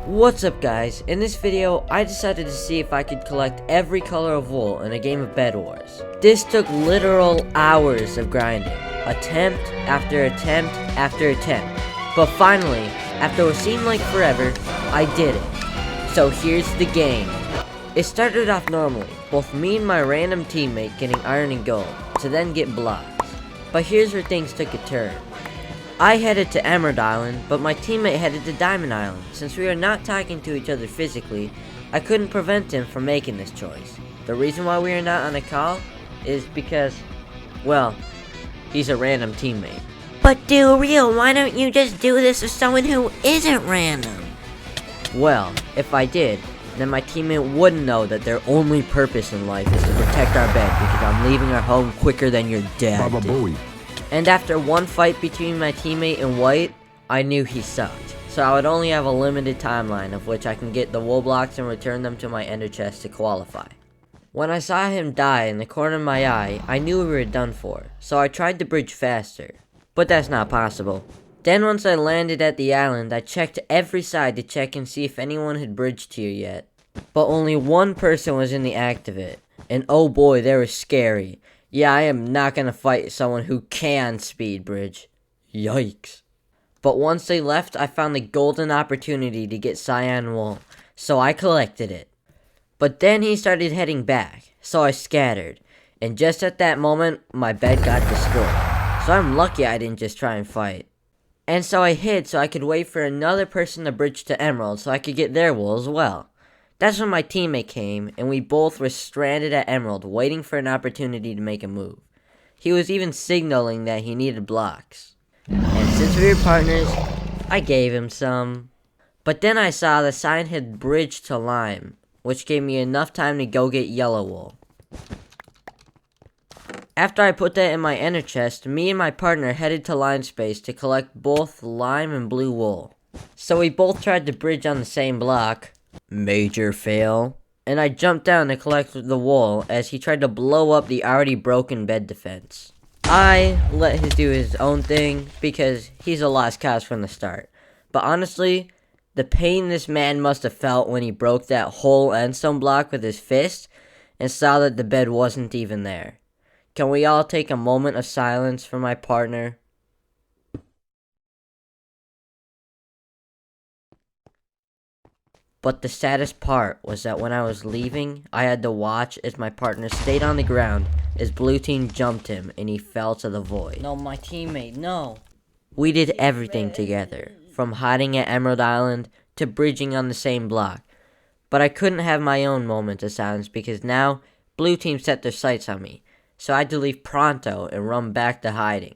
What's up guys, in this video I decided to see if I could collect every color of wool in a game of Bedwars. This took literal hours of grinding, attempt after attempt after attempt, but finally, after what seemed like forever, I did it. So here's the game. It started off normally, both me and my random teammate getting iron and gold, to then get blocks. But here's where things took a turn. I headed to Emerald Island, but my teammate headed to Diamond Island. Since we are not talking to each other physically, I couldn't prevent him from making this choice. The reason why we are not on a call is because, well, he's a random teammate. But DoReal, why don't you just do this with someone who isn't random? Well, if I did, then my teammate wouldn't know that their only purpose in life is to protect our bed because I'm leaving our home quicker than your dad did. And after one fight between my teammate and White, I knew he sucked. So I would only have a limited timeline of which I can get the wool blocks and return them to my ender chest to qualify. When I saw him die in the corner of my eye, I knew we were done for, so I tried to bridge faster. But that's not possible. Then once I landed at the island, I checked every side to check and see if anyone had bridged here yet. But only one person was in the act of it, and oh boy, they were scary. Yeah, I am not gonna fight someone who can speed bridge. Yikes. But once they left, I found the golden opportunity to get cyan wool, so I collected it. But then he started heading back, so I scattered, and just at that moment, my bed got destroyed. So I'm lucky I didn't just try and fight. And so I hid so I could wait for another person to bridge to Emerald so I could get their wool as well. That's when my teammate came, and we both were stranded at Emerald, waiting for an opportunity to make a move. He was even signaling that he needed blocks. And since we were partners, I gave him some. But then I saw the sign had bridged to Lime, which gave me enough time to go get yellow wool. After I put that in my ender chest, me and my partner headed to Lime Space to collect both lime and blue wool. So we both tried to bridge on the same block. Major fail. And I jumped down to collect the wool as he tried to blow up the already broken bed defense. I let him do his own thing because he's a lost cause from the start. But honestly, the pain this man must have felt when he broke that whole endstone block with his fist and saw that the bed wasn't even there. Can we all take a moment of silence for my partner? But the saddest part was that when I was leaving, I had to watch as my partner stayed on the ground as blue team jumped him and he fell to the void. No, my teammate, no. We did everything together, from hiding at Emerald Island to bridging on the same block. But I couldn't have my own moment of silence because now blue team set their sights on me, so I had to leave pronto and run back to hiding.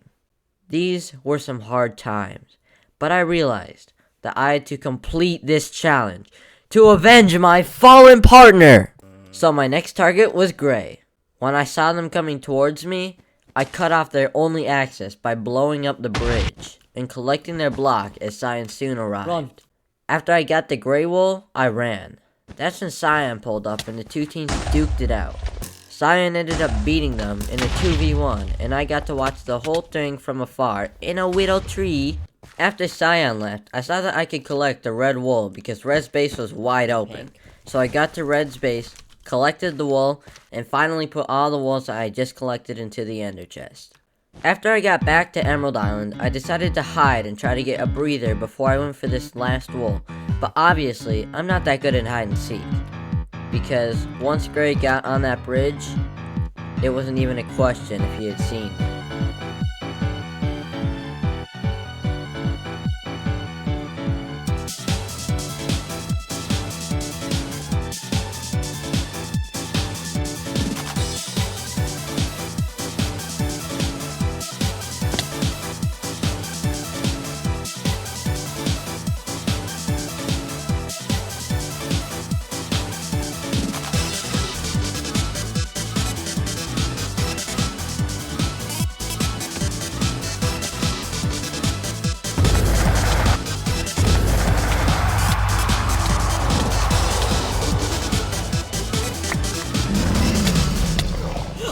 These were some hard times, but I realized that I had to complete this challenge to avenge my fallen partner. So my next target was Gray. When I saw them coming towards me, I cut off their only access by blowing up the bridge and collecting their block as Cyan soon arrived. Run. After I got the Gray wool, I ran. That's when Cyan pulled up and the two teams duked it out. Cyan ended up beating them in a 2v1 and I got to watch the whole thing from afar in a little tree. After Cyan left, I saw that I could collect the red wool because Red's base was wide open. So I got to Red's base, collected the wool, and finally put all the wools that I just collected into the ender chest. After I got back to Emerald Island, I decided to hide and try to get a breather before I went for this last wool. But obviously, I'm not that good at hide and seek. Because once Gray got on that bridge, it wasn't even a question if he had seen me.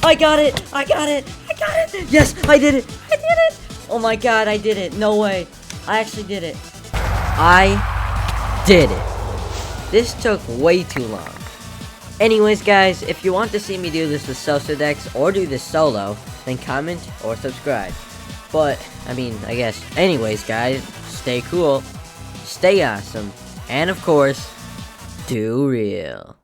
I got it! I got it! I got it! Yes, I did it! I did it! Oh my god, I did it. No way. I actually did it. I did it. This took way too long. Anyways, guys, if you want to see me do this with Sosa decks or do this solo, then comment or subscribe. But, I guess. Anyways, guys, stay cool, stay awesome, and of course, DoReal.